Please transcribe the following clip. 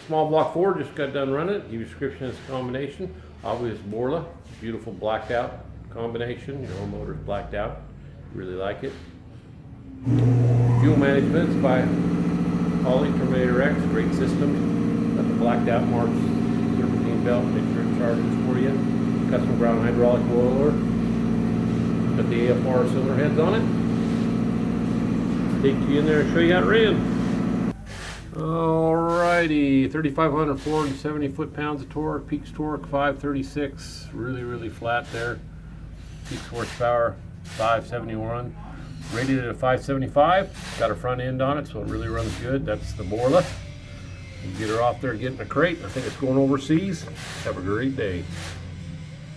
small block Ford, just got done running it. Give you a description of this combination. Obviously Borla, beautiful blacked out combination. Your own motor's blacked out. Really like it. Fuel management's by Holley Terminator X, great system. Got the blacked out marks, serpentine belt, make sure it charges for you. Custom ground hydraulic oiler. Got the AFR cylinder heads on it. Take you in there and show you how it ran. Alrighty, 3,500 470 foot-pounds of torque, peaks torque 536, really flat there. Peaks horsepower 571. Rated at a 575. Got a front end on it, so it really runs good. That's the Borla. You get her off there, get in a crate. I think it's going overseas. Have a great day.